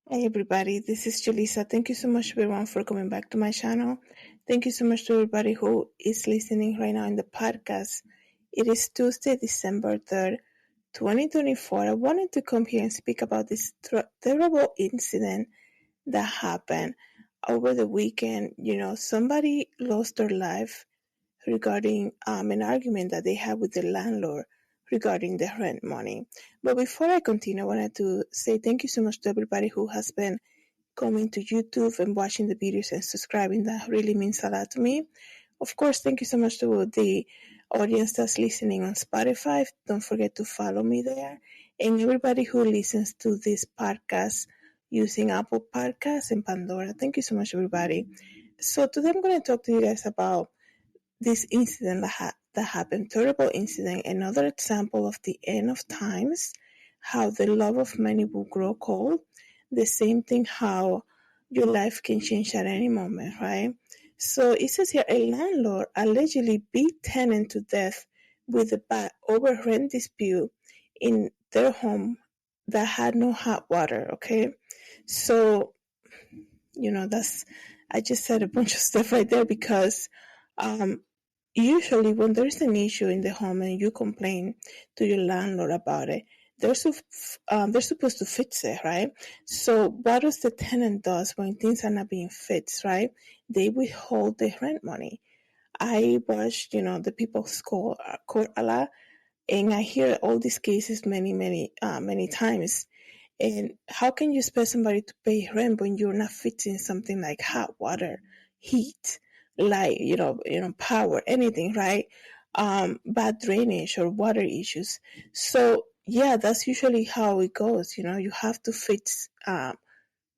Hey everybody, this is Julissa. Thank you so much everyone for coming back to my channel. Thank you so much to everybody who is listening right now in the podcast. It is Tuesday, December 3rd, 2024. I wanted to come here and speak about this terrible incident that happened over the weekend. Somebody lost their life regarding an argument that they had with the landlord regarding the rent money. But before I continue, I wanted to say thank you so much to everybody who has been coming to YouTube and watching the videos and subscribing. That really means a lot to me. Of course, thank you so much to the audience that's listening on Spotify. Don't forget to follow me there. And everybody who listens to this podcast using Apple Podcasts and Pandora. Thank you so much, everybody. So today I'm going to talk to you guys about this incident that happened, terrible incident, another example of the end of times, how the love of many will grow cold. The same thing, how your life can change at any moment, right? So it says here, a landlord allegedly beat tenant to death with a bat over rent dispute in their home that had no hot water, okay? So, I just said a bunch of stuff right there because usually when there's an issue in the home and you complain to your landlord about it, they're supposed to fix it, right? So what does the tenant does when things are not being fixed, right? They withhold the rent money. I watched, the people's court a lot, and I hear all these cases many times. And how can you expect somebody to pay rent when you're not fixing something like hot water, heat, light, power, anything, right? Bad drainage or water issues. So yeah, that's usually how it goes. You have to fix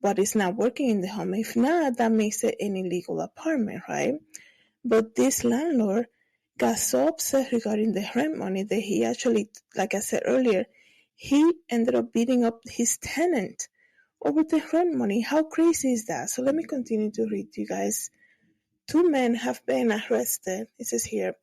what is not working in the home. If not, that makes it an illegal apartment, right? But this landlord got so upset regarding the rent money that he actually, like I said earlier, he ended up beating up his tenant over the rent money. How crazy is that? So let me continue to read to you guys. 2 men have been arrested. It says here,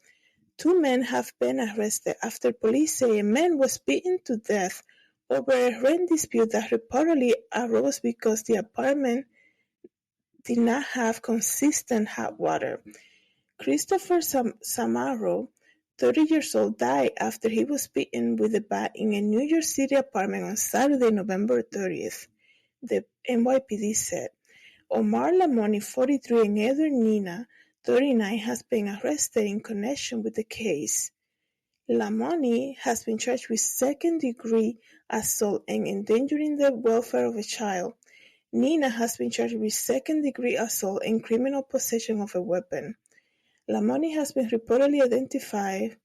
2 men have been arrested after police say a man was beaten to death over a rent dispute that reportedly arose because the apartment did not have consistent hot water. Christopher Samaro, 30 years old, died after he was beaten with a bat in a New York City apartment on Saturday, November 30th, the NYPD said. Omar Lamoni, 43, and Heather Nina, 39, has been arrested in connection with the case. Lamoni has been charged with second-degree assault and endangering the welfare of a child. Nina has been charged with second-degree assault and criminal possession of a weapon. Lamoni has been reportedly identified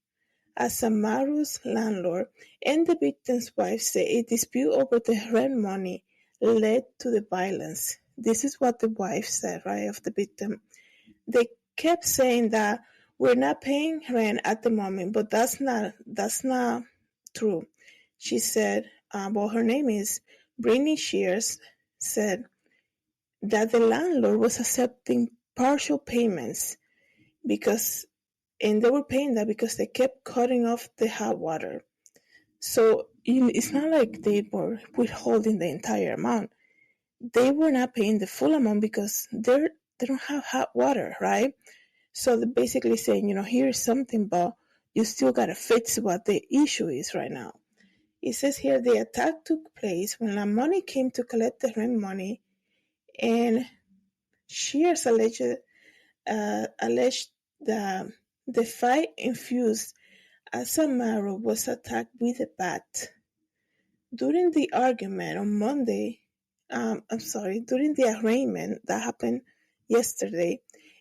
as Samaru's landlord, and the victim's wife said a dispute over the rent money led to the violence. This is what the wife said, right, of the victim. They kept saying that we're not paying rent at the moment, but that's not true. She said, her name is Brittany Shears, said that the landlord was accepting partial payments and they were paying that because they kept cutting off the hot water. So it's not like they were withholding the entire amount. They were not paying the full amount because they don't have hot water, right? So they're basically saying, here's something, but you still gotta fix what the issue is right now. It says here the attack took place when Lamoni came to collect the rent money, and Shears alleged that the fight infused as Samaro was attacked with a bat. During the argument on Monday, during the arraignment that happened yesterday,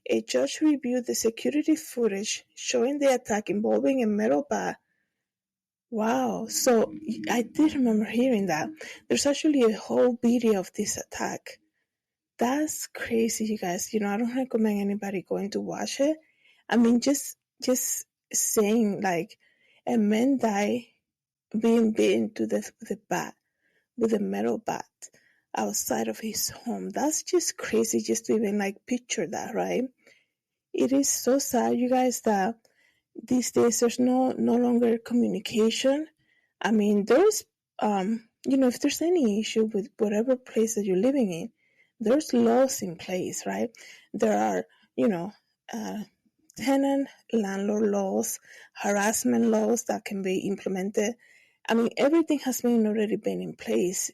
a judge reviewed the security footage showing the attack involving a metal bat. Wow, so I did remember hearing that. There's actually a whole video of this attack. That's crazy, you guys. I don't recommend anybody going to watch it. I mean, just saying like a man died being beaten to death with a metal bat outside of his home. That's just crazy just to even like picture that, right? It is so sad, you guys, that these days there's no longer communication. I mean, there's if there's any issue with whatever place that you're living in, there's laws in place, right? There are, uh, tenant landlord laws, harassment laws that can be implemented. I mean, everything has been already been in place.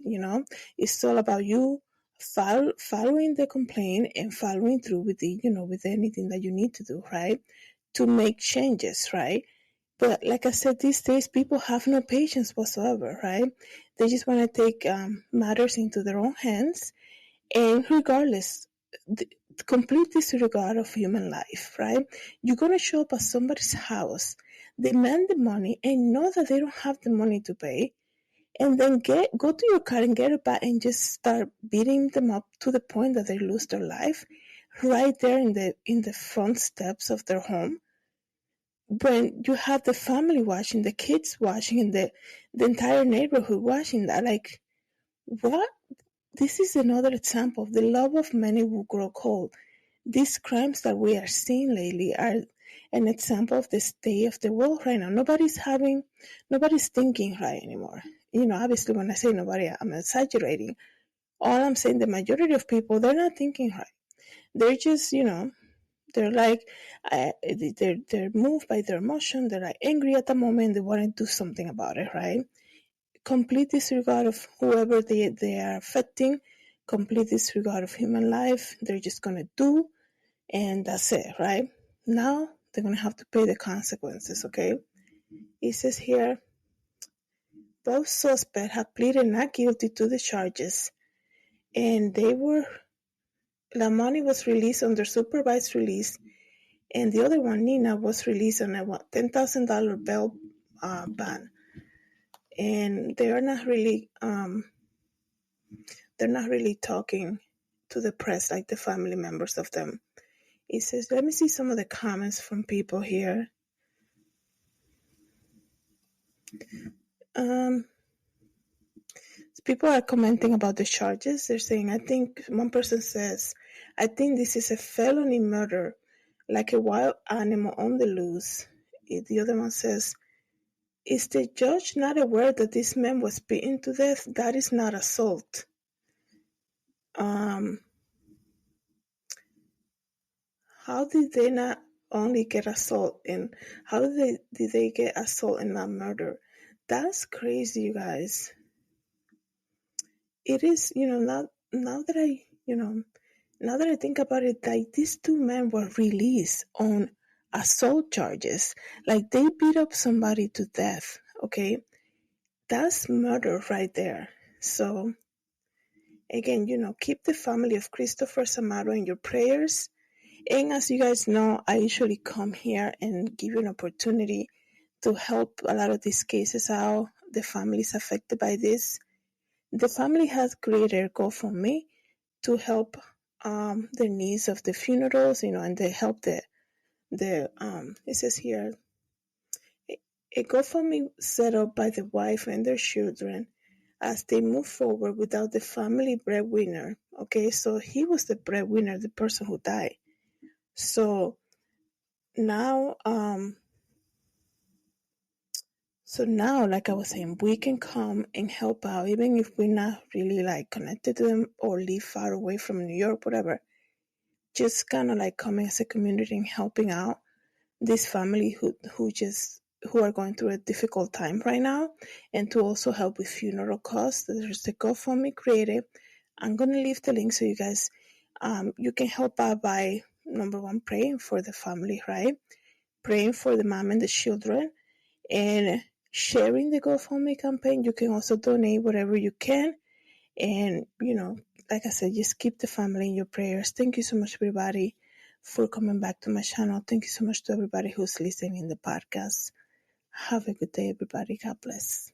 It's all about you following the complaint and following through with with anything that you need to do, right? To make changes, right? But like I said, these days people have no patience whatsoever, right? They just want to take matters into their own hands, and regardless, the complete disregard of human life, right? You're gonna show up at somebody's house, demand the money, and know that they don't have the money to pay, and then go to your car and get it back and just start beating them up to the point that they lose their life right there in the front steps of their home, when you have the family watching, the kids watching, and the entire neighborhood watching that. Like, what? This is another example of the love of many will grow cold. These crimes that we are seeing lately are an example of the state of the world right now. Nobody's thinking right anymore. Obviously, when I say nobody, I'm exaggerating. All I'm saying, the majority of people, they're not thinking right. They're just, they're like, they're moved by their emotion. They're like angry at the moment. They want to do something about it, right? Complete disregard of whoever they are affecting. Complete disregard of human life. They're just gonna do, and that's it, right? Now they're gonna have to pay the consequences. Okay? It says here, both suspects have pleaded not guilty to the charges, and the money was released under supervised release, and the other one, Nina, was released on a $10,000 bail ban. And they're not really talking to the press like the family members of them. It says, let me see some of the comments from people here. People are commenting about the charges. They're saying, one person says, I think this is a felony murder, like a wild animal on the loose. The other one says, is the judge not aware that this man was beaten to death? That is not assault. How did they not only get assault, and how did they get assault and not murder? That's crazy, you guys. It is, now that I think about it, like these two men were released on assault charges. Like they beat up somebody to death, okay? That's murder right there. So again, keep the family of Christopher Samaro in your prayers. And as you guys know, I usually come here and give you an opportunity to help a lot of these cases out, the families affected by this. The family has created a GoFundMe to help the needs of the funerals, and they help it says here, a GoFundMe set up by the wife and their children as they move forward without the family breadwinner. Okay, so he was the breadwinner, the person who died. So now, like I was saying, we can come and help out, even if we're not really like connected to them or live far away from New York, whatever. Just kind of like coming as a community and helping out this family who are going through a difficult time right now, and to also help with funeral costs. There's the GoFundMe created. I'm gonna leave the link so you guys, you can help out by number one, praying for the family, right? Praying for the mom and the children, and sharing the GoFundMe campaign. You can also donate whatever you can, and like I said, just keep the family in your prayers. Thank you so much, everybody, for coming back to my channel. Thank you so much to everybody who's listening in the podcast. Have a good day, everybody. God bless.